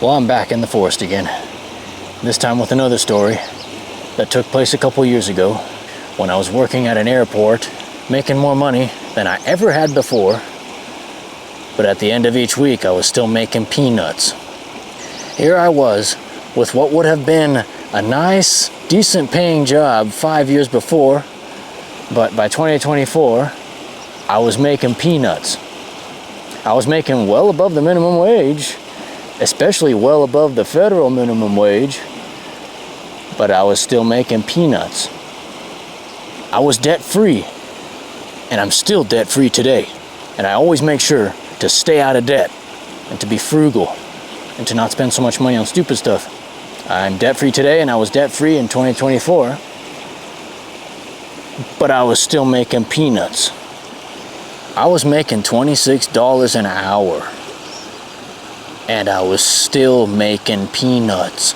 Well, I'm back in the forest again. This time with another story that took place a couple years ago when I was working at an airport, making more money than I ever had before. But at the end of each week, I was still making peanuts. Here I was with what would have been a nice, decent paying job 5 years before, but by 2024, I was making peanuts. I was making well above the minimum wage, especially well above the federal minimum wage, but I was still making peanuts. I was debt-free, and I'm still debt-free today. And I always make sure to stay out of debt and to be frugal and to not spend so much money on stupid stuff. I'm debt-free today, and I was debt-free in 2024, but I was still making peanuts. I was making $26 an hour, and I was still making peanuts.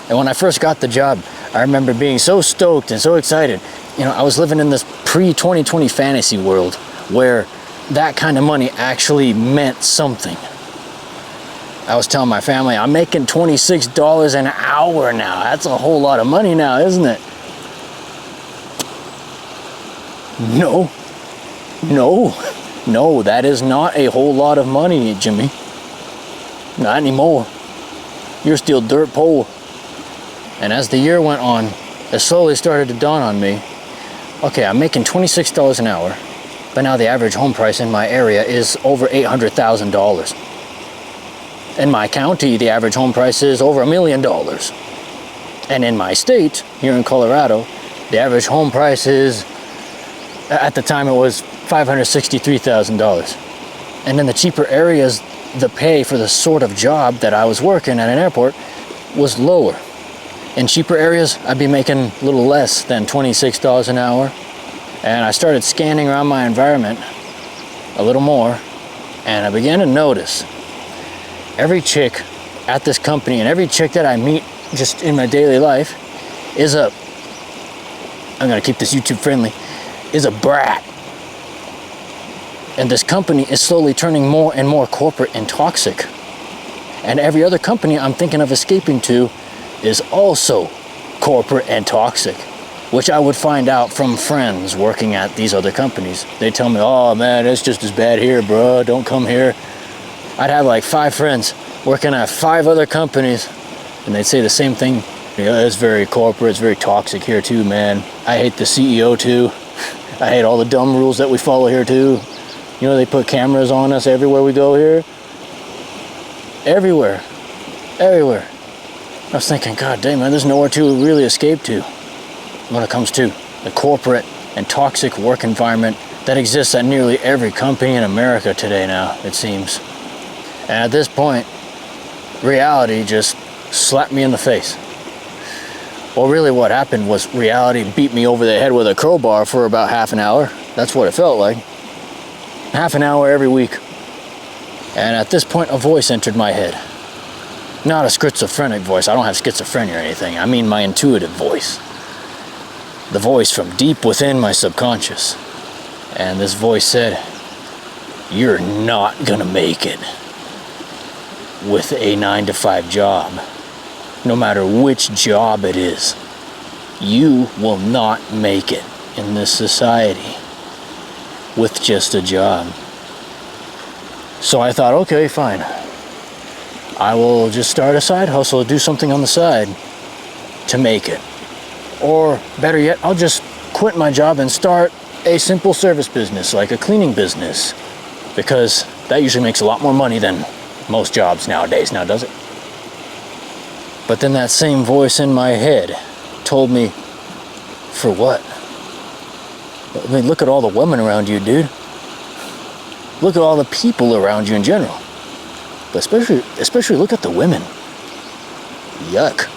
And when I first got the job, I remember being so stoked and so excited. You know, I was living in this pre-2020 fantasy world where that kind of money actually meant something. I was telling my family, I'm making $26 an hour now. That's a whole lot of money now, isn't it? No, that is not a whole lot of money, Jimmy. Not anymore. You're still dirt poor. And as the year went on, it slowly started to dawn on me, okay, I'm making $26 an hour, but now the average home price in my area is over $800,000. In my county, the average home price is over $1 million. And in my state, here in Colorado, the average home price is, at the time it was $563,000. And in the cheaper areas, the pay for the sort of job that I was working at an airport was lower. In cheaper areas, I'd be making a little less than $26 an hour. And I started scanning around my environment a little more, and I began to notice every chick at this company and every chick that I meet just in my daily life is I'm gonna keep this YouTube friendly, is a brat. And this company is slowly turning more and more corporate and toxic. And every other company I'm thinking of escaping to is also corporate and toxic, which I would find out from friends working at these other companies. They tell me, oh man, it's just as bad here, bro, don't come here. I'd have like 5 friends working at 5 other companies, and they'd say the same thing. Yeah, it's very corporate, it's very toxic here too, man. I hate the CEO too. I hate all the dumb rules that we follow here too. You know, they put cameras on us everywhere we go here. Everywhere. I was thinking, God damn, man, there's nowhere to really escape to when it comes to the corporate and toxic work environment that exists at nearly every company in America today now, it seems. And at this point, reality just slapped me in the face. Well, really what happened was reality beat me over the head with a crowbar for about half an hour. That's what it felt like. Half an hour every week. And at this point, a voice entered my head. Not a schizophrenic voice. I don't have schizophrenia or anything. I mean my intuitive voice. The voice from deep within my subconscious. And this voice said, you're not gonna make it with a 9-to-5 job. No matter which job it is. You will not make it in this society with just a job. So I thought, okay, fine. I will just start a side hustle, do something on the side to make it. Or better yet, I'll just quit my job and start a simple service business, like a cleaning business, because that usually makes a lot more money than most jobs nowadays, now does it? But then that same voice in my head told me, for what? I mean, look at all the women around you, dude. Look at all the people around you in general. But especially look at the women. Yuck.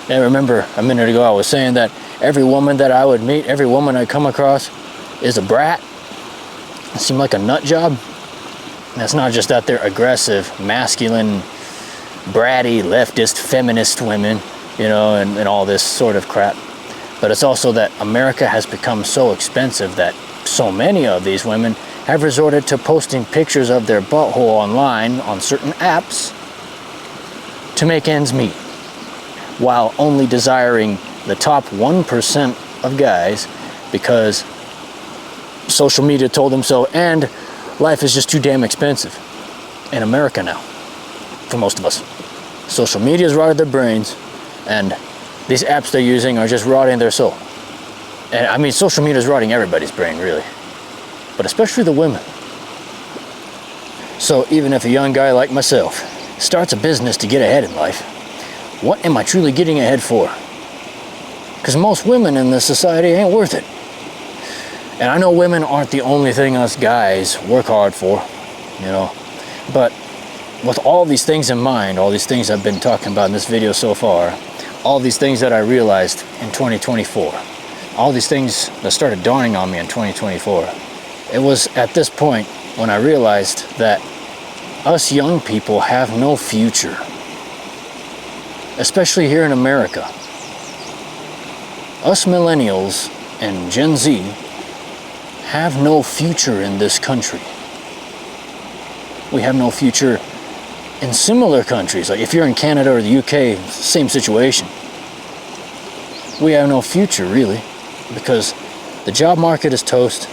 And remember a minute ago I was saying that every woman that I would meet, every woman I come across is a brat. It seemed like a nut job. And it's not just that they're aggressive, masculine, bratty, leftist, feminist women, you know, and all this sort of crap. But it's also that America has become so expensive that so many of these women have resorted to posting pictures of their butthole online on certain apps to make ends meet, while only desiring the top 1% of guys because social media told them so, and life is just too damn expensive in America now, for most of us. Social media's rotted their brains, and these apps they're using are just rotting their soul. And I mean, social media's rotting everybody's brain, really, but especially the women. So even if a young guy like myself starts a business to get ahead in life, what am I truly getting ahead for? Because most women in this society ain't worth it. And I know women aren't the only thing us guys work hard for, you know, but with all these things in mind, all these things I've been talking about in this video so far, all these things that I realized in 2024, all these things that started dawning on me in 2024, it was at this point when I realized that us young people have no future, especially here in America. Us millennials and Gen Z have no future in this country. We have no future in similar countries. Like if you're in Canada or the UK, same situation. We have no future, really, because the job market is toast,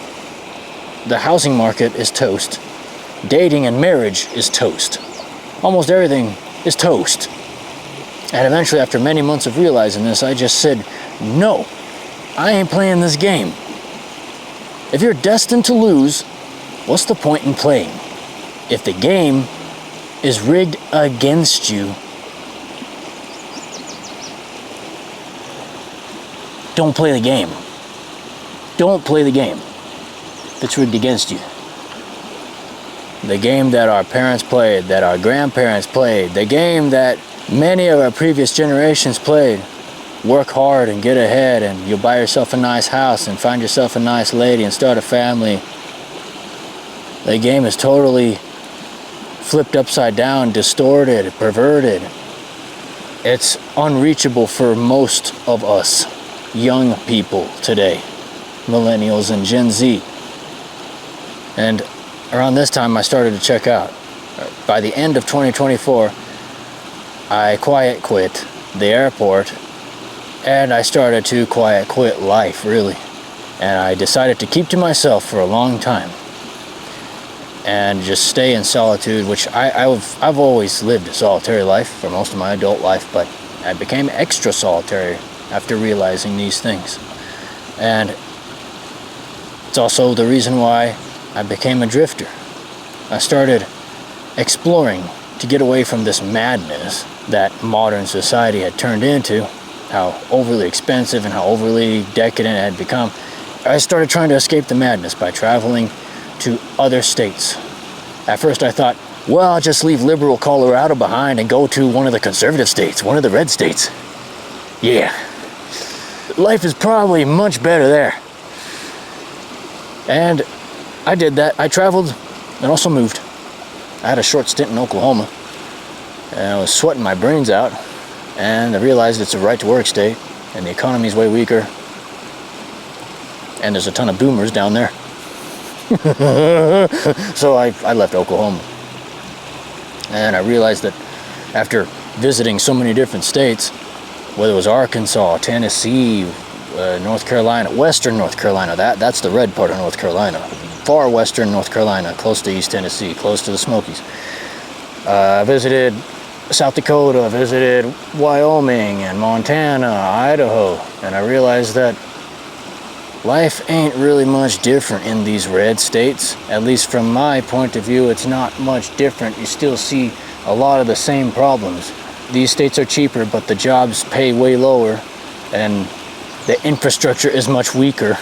the housing market is toast, dating and marriage is toast. Almost everything is toast. And eventually, after many months of realizing this, I just said, no, I ain't playing this game. If you're destined to lose, what's the point in playing? If the game is rigged against you, don't play the game. Don't play the game that's rigged against you. The game that our parents played, that our grandparents played, the game that many of our previous generations played. Work hard and get ahead, and you'll buy yourself a nice house and find yourself a nice lady and start a family. The game is totally flipped upside down, distorted, perverted. It's unreachable for most of us young people today, millennials and Gen Z. And around this time, I started to check out. By the end of 2024, I quiet quit the airport, and I started to quiet quit life, really. And I decided to keep to myself for a long time and just stay in solitude, which I've always lived a solitary life for most of my adult life, but I became extra solitary after realizing these things. And it's also the reason why I became a drifter. I started exploring to get away from this madness that modern society had turned into, how overly expensive and how overly decadent it had become. I started trying to escape the madness by traveling to other states. At first I thought, well, I'll just leave liberal Colorado behind and go to one of the conservative states, one of the red states. Yeah, life is probably much better there. And I did that. I traveled and also moved. I had a short stint in Oklahoma, and I was sweating my brains out, and I realized it's a right-to-work state, and the economy's way weaker, and there's a ton of boomers down there. So I left Oklahoma, and I realized that after visiting so many different states, whether it was Arkansas, Tennessee, North Carolina, Western North Carolina, that's the red part of North Carolina, far western North Carolina, close to East Tennessee, close to the Smokies. I visited South Dakota, I visited Wyoming and Montana, Idaho, and I realized that life ain't really much different in these red states. At least from my point of view, it's not much different. You still see a lot of the same problems. These states are cheaper, but the jobs pay way lower, and the infrastructure is much weaker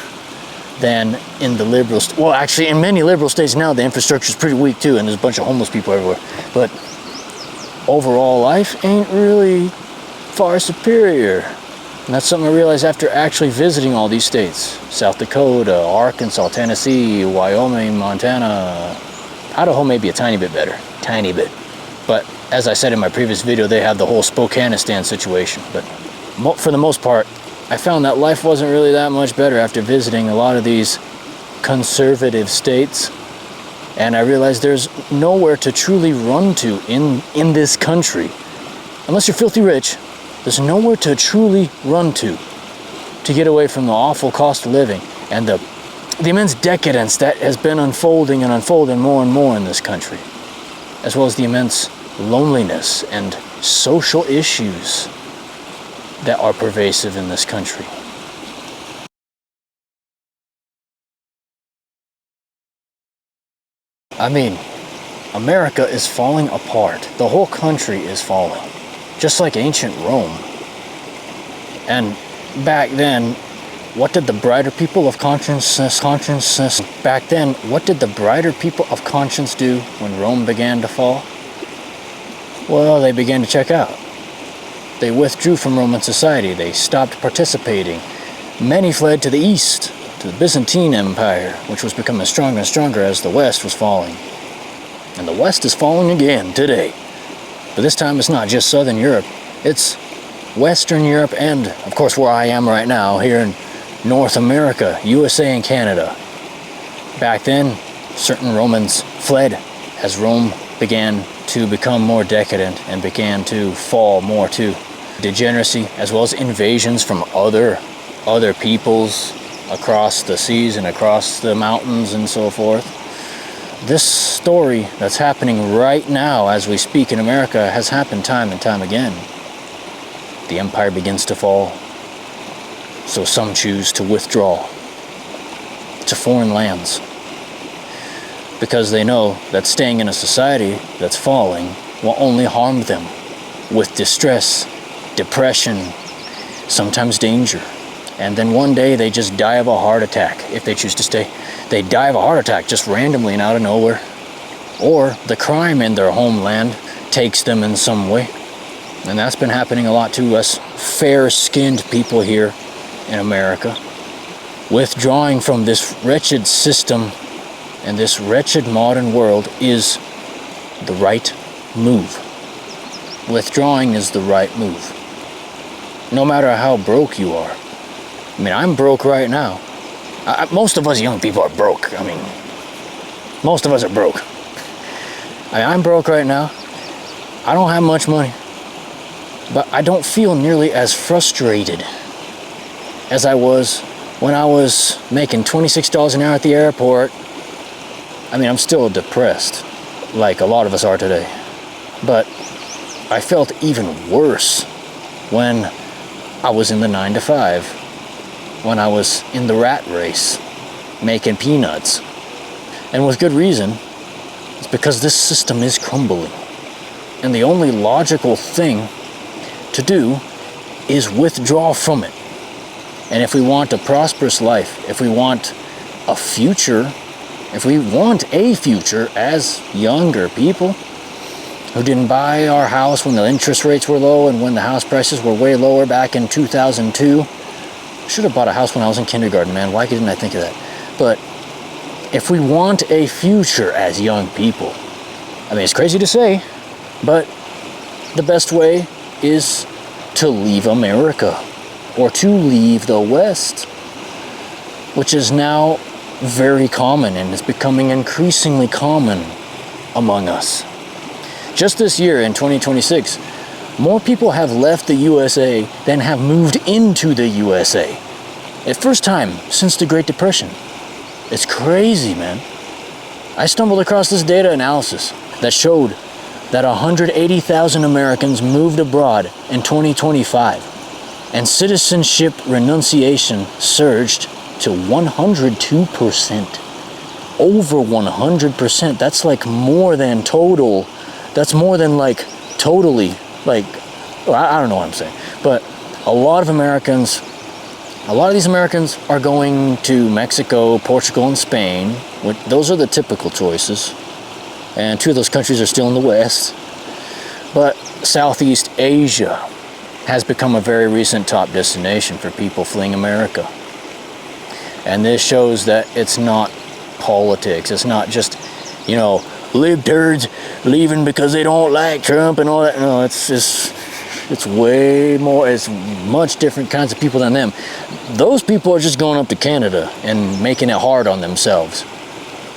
than in the liberal states. Well, actually, in many liberal states now, the infrastructure is pretty weak too, and there's a bunch of homeless people everywhere. But overall life ain't really far superior. And that's something I realized after actually visiting all these states. South Dakota, Arkansas, Tennessee, Wyoming, Montana. Idaho may be a tiny bit better. Tiny bit. But as I said in my previous video, they have the whole Spokanistan situation. But for the most part, I found that life wasn't really that much better after visiting a lot of these conservative states. And I realized there's nowhere to truly run to in this country unless you're filthy rich, there's nowhere to truly run to get away from the awful cost of living and the immense decadence that has been unfolding and unfolding more and more in this country, as well as the immense loneliness and social issues that are pervasive in this country. I mean, America is falling apart. The whole country is falling, just like ancient Rome. And back then, what did the brighter people of conscience back then, what did the brighter people of conscience do when Rome began to fall? Well, they began to check out. They withdrew from Roman society. They stopped participating. Many fled to the east, to the Byzantine Empire, which was becoming stronger and stronger as the West was falling. And the West is falling again today. But this time it's not just Southern Europe. It's Western Europe and, of course, where I am right now, here in North America, USA and Canada. Back then, certain Romans fled as Rome began to become more decadent and began to fall more to degeneracy, as well as invasions from other peoples across the seas and across the mountains and so forth. This story that's happening right now as we speak in America has happened time and time again. The empire begins to fall, so some choose to withdraw to foreign lands because they know that staying in a society that's falling will only harm them with distress, depression, sometimes danger. And then one day they just die of a heart attack if they choose to stay. They die of a heart attack just randomly and out of nowhere. Or the crime in their homeland takes them in some way. And that's been happening a lot to us fair-skinned people here in America. Withdrawing from this wretched system and this wretched modern world is the right move. Withdrawing is the right move. No matter how broke you are. I mean, I'm broke right now. Most of us young people are broke. I mean, most of us are broke. I'm broke right now. I don't have much money. But I don't feel nearly as frustrated as I was when I was making $26 an hour at the airport. I mean, I'm still depressed, like a lot of us are today. But I felt even worse when I was in the 9-to-5, when I was in the rat race, making peanuts. And with good reason. It's because this system is crumbling. And the only logical thing to do is withdraw from it. And if we want a prosperous life, if we want a future, as younger people who didn't buy our house when the interest rates were low and when the house prices were way lower back in 2002. I should have bought a house when I was in kindergarten, man. Why didn't I think of that? But if we want a future as young people, I mean, it's crazy to say, but the best way is to leave America or to leave the West, which is now very common and is becoming increasingly common among us. Just this year in 2026, more people have left the USA than have moved into the USA. At first time since the Great Depression. It's crazy, man. I stumbled across this data analysis that showed that 180,000 Americans moved abroad in 2025, and citizenship renunciation surged to 102%. Over 100%. That's like more than total. That's more than like totally, like, I don't know what I'm saying. But a lot of these Americans are going to Mexico, Portugal, and Spain. Those are the typical choices. And 2 of those countries are still in the West. But Southeast Asia has become a very recent top destination for people fleeing America. And this shows that it's not politics. It's not just, libtards leaving because they don't like Trump and all that. No, it's way more, it's much different kinds of people than them. Those people are just going up to Canada and making it hard on themselves.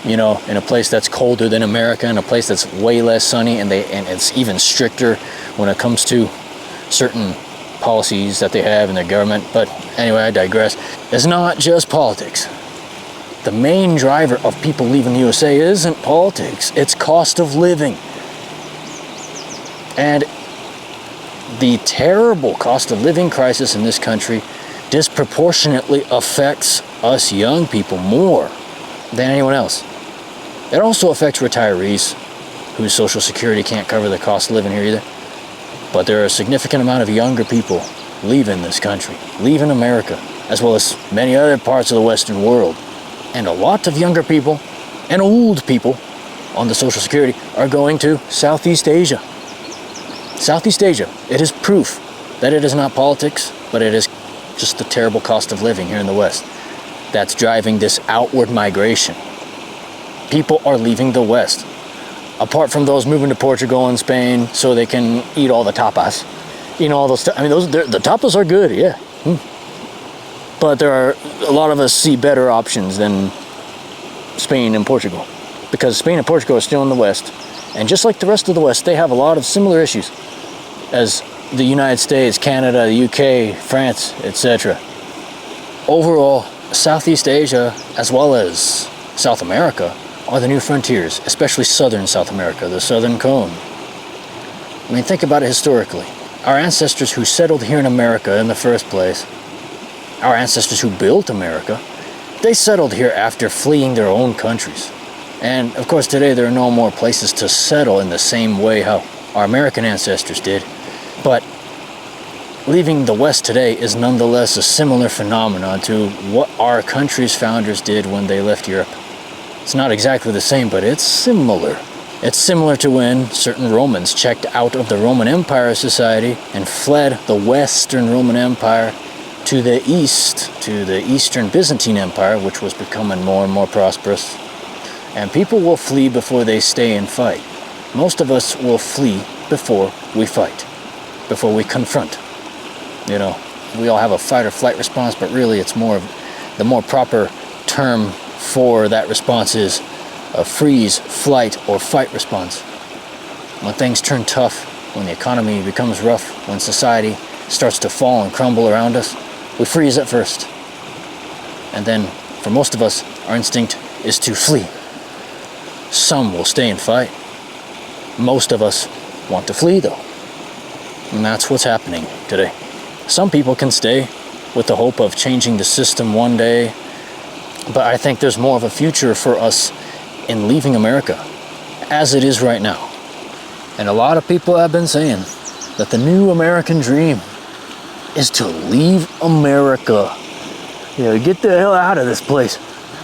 you know, in a place that's colder than America, in a place that's way less sunny, and it's even stricter when it comes to certain policies that they have in their government. But anyway, I digress. It's not just politics. The main driver of people leaving the USA isn't politics, it's cost of living. And the terrible cost of living crisis in this country disproportionately affects us young people more than anyone else. It also affects retirees whose Social Security can't cover the cost of living here either. But there are a significant amount of younger people leaving this country, leaving America, as well as many other parts of the Western world. And a lot of younger people and old people on the Social Security are going to Southeast Asia. Southeast Asia, it is proof that it is not politics, but it is just the terrible cost of living here in the West that's driving this outward migration. People are leaving the West. Apart from those moving to Portugal and Spain so they can eat all the tapas. You know, all those, I mean, the tapas are good, yeah. But there are, a lot of us see better options than Spain and Portugal. Because Spain and Portugal are still in the West. And just like the rest of the West, they have a lot of similar issues as the United States, Canada, the UK, France, etc. Overall, Southeast Asia, as well as South America, are the new frontiers, especially southern South America, the Southern Cone. I mean, think about it historically. Our ancestors who settled here in America in the first place, our ancestors who built America, they settled here after fleeing their own countries. And of course today there are no more places to settle in the same way how our American ancestors did. But leaving the West today is nonetheless a similar phenomenon to what our country's founders did when they left Europe. It's not exactly the same, but it's similar. It's similar to when certain Romans checked out of the Roman Empire society and fled the Western Roman Empire to the east, to the Eastern Byzantine Empire, which was becoming more and more prosperous. And people will flee before they stay and fight. Most of us will flee before we fight, before we confront. You know, we all have a fight or flight response, but really it's more of the more proper term for that response is a freeze, flight, or fight response. When things turn tough, when the economy becomes rough, when society starts to fall and crumble around us, we freeze at first. And then, for most of us, our instinct is to flee. Some will stay and fight. Most of us want to flee, though. And that's what's happening today. Some people can stay with the hope of changing the system one day, but I think there's more of a future for us in leaving America as it is right now. And a lot of people have been saying that the new American dream is to leave America. You know, get the hell out of this place.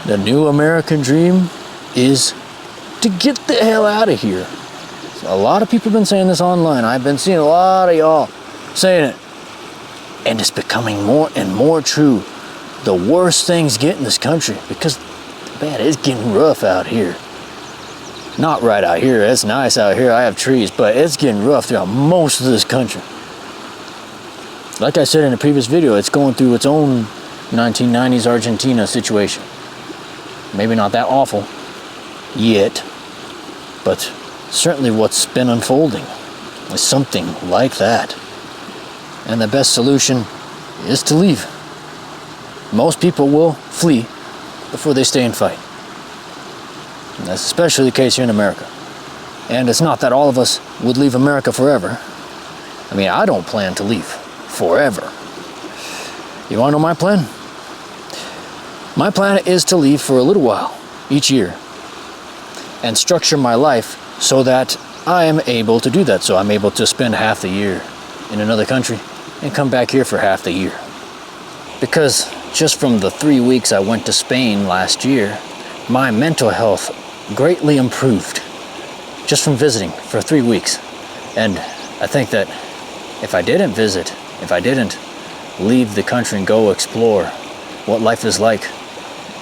The new American dream is to get the hell out of here. So a lot of people have been saying this online. I've been seeing a lot of y'all saying it. And it's becoming more and more true. The worse things get in this country, because man, it's getting rough out here. Not right out here, it's nice out here, I have trees, but it's getting rough throughout most of this country. Like I said in a previous video, it's going through its own 1990s Argentina situation. Maybe not that awful yet, but certainly what's been unfolding is something like that. And the best solution is to leave. Most people will flee before they stay and fight. And that's especially the case here in America. And it's not that all of us would leave America forever. I mean, I don't plan to leave forever. You want to know my plan? My plan is to leave for a little while each year and structure my life so that I am able to do that. So I'm able to spend half the year in another country and come back here for half the year. Because just from the 3 weeks I went to Spain last year, my mental health greatly improved just from visiting for 3 weeks. And I think that if I didn't visit, if I didn't leave the country and go explore what life is like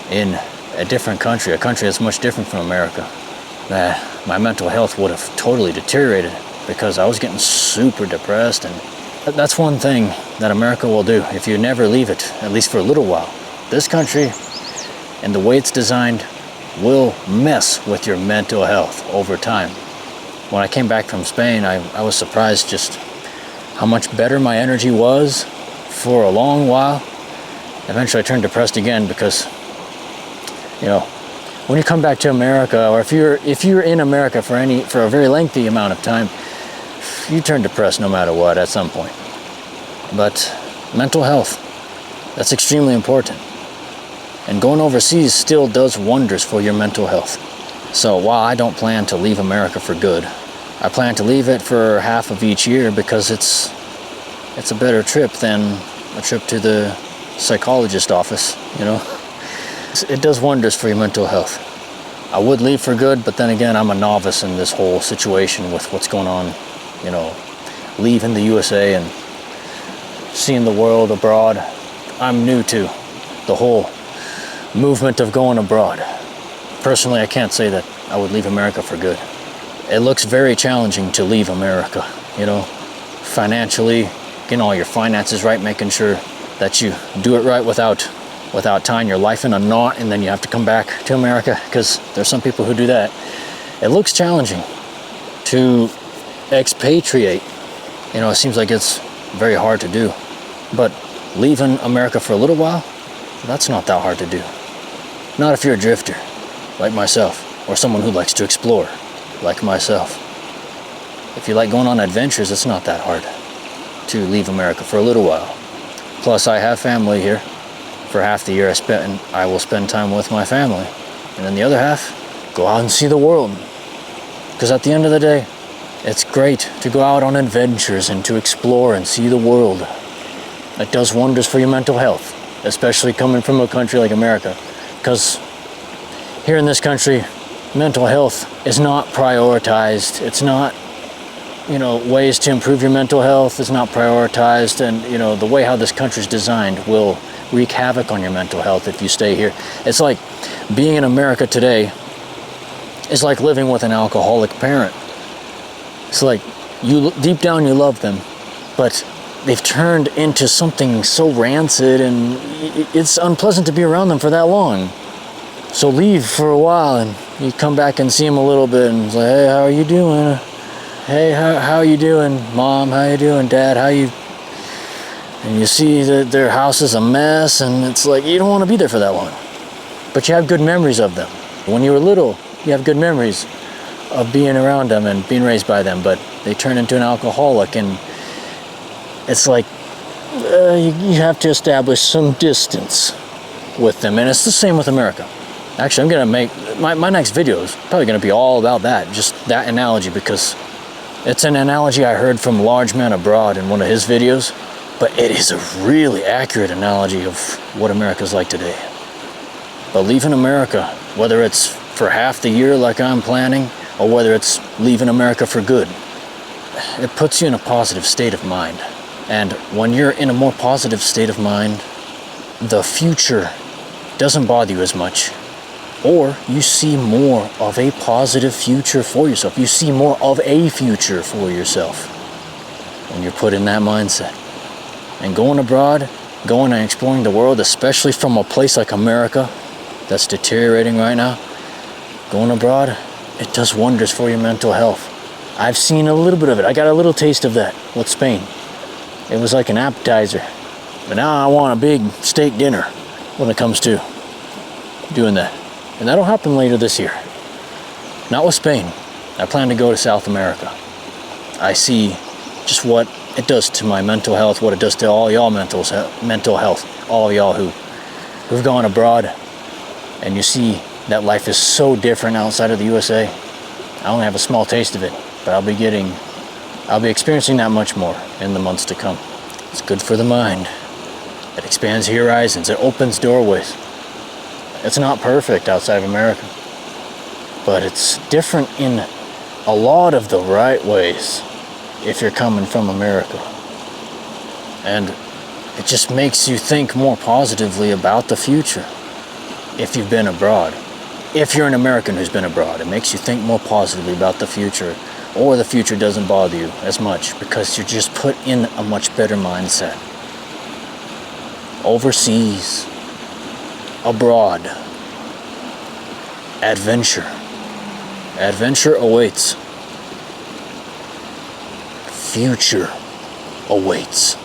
in a different country, a country that's much different from America, that my mental health would have totally deteriorated because I was getting super depressed. And that's one thing that America will do if you never leave it, at least for a little while. This country and the way it's designed will mess with your mental health over time. When I came back from Spain, I was surprised just how much better my energy was for a long while. Eventually I turned depressed again because, when you come back to America, or if you're in America for a very lengthy amount of time, you turn depressed no matter what at some point. But mental health, that's extremely important. And going overseas still does wonders for your mental health. So while I don't plan to leave America for good, I plan to leave it for half of each year because it's a better trip than a trip to the psychologist office, It does wonders for your mental health. I would leave for good, but then again, I'm a novice in this whole situation with what's going on, leaving the USA and seeing the world abroad. I'm new to the whole movement of going abroad. Personally, I can't say that I would leave America for good. It looks very challenging to leave America, financially, getting all your finances right, making sure that you do it right without tying your life in a knot, and then you have to come back to America, because there's some people who do that. It looks challenging to expatriate. It seems like it's very hard to do. But leaving America for a little while, that's not that hard to do. Not if you're a drifter, like myself, or someone who likes to explore, like myself. If you like going on adventures, it's not that hard to leave America for a little while. Plus, I have family here. For half the year I will spend time with my family. And then the other half, go out and see the world. Because at the end of the day, it's great to go out on adventures and to explore and see the world. It does wonders for your mental health, especially coming from a country like America. Because here in this country, mental health is not prioritized. It's not, ways to improve your mental health is not prioritized. And, the way how this country's designed will wreak havoc on your mental health if you stay here. It's like being in America today is like living with an alcoholic parent. It's like deep down you love them, but they've turned into something so rancid, and it's unpleasant to be around them for that long. So leave for a while and you come back and see them a little bit and say, hey, how are you doing? Hey, how are you doing? Mom, how you doing? Dad, how you? And you see that their house is a mess, and it's like, you don't want to be there for that long. But you have good memories of them. When you were little, you have good memories of being around them and being raised by them, but they turn into an alcoholic, and it's like you have to establish some distance with them. And it's the same with America. Actually, I'm going to make, my next video is probably going to be all about that, just that analogy, because it's an analogy I heard from Large Man Abroad in one of his videos. But it is a really accurate analogy of what America's like today. But leaving America, whether it's for half the year like I'm planning, or whether it's leaving America for good, it puts you in a positive state of mind. And when you're in a more positive state of mind, the future doesn't bother you as much. Or you see more of a positive future for yourself. You see more of a future for yourself when you're put in that mindset. And going abroad, going and exploring the world, especially from a place like America that's deteriorating right now, going abroad, it does wonders for your mental health. I've seen a little bit of it. I got a little taste of that with Spain. It was like an appetizer. But now I want a big steak dinner when it comes to doing that. And that'll happen later this year. Not with Spain. I plan to go to South America. I see just what it does to my mental health, what it does to all y'all mental health, all of y'all who've gone abroad, and you see that life is so different outside of the USA. I only have a small taste of it, but I'll be experiencing that much more in the months to come. It's good for the mind. It expands your horizons. It opens doorways. It's not perfect outside of America, but it's different in a lot of the right ways if you're coming from America. And it just makes you think more positively about the future if you've been abroad. If you're an American who's been abroad, it makes you think more positively about the future, or the future doesn't bother you as much because you're just put in a much better mindset. Overseas, abroad, adventure. Adventure awaits. Future awaits.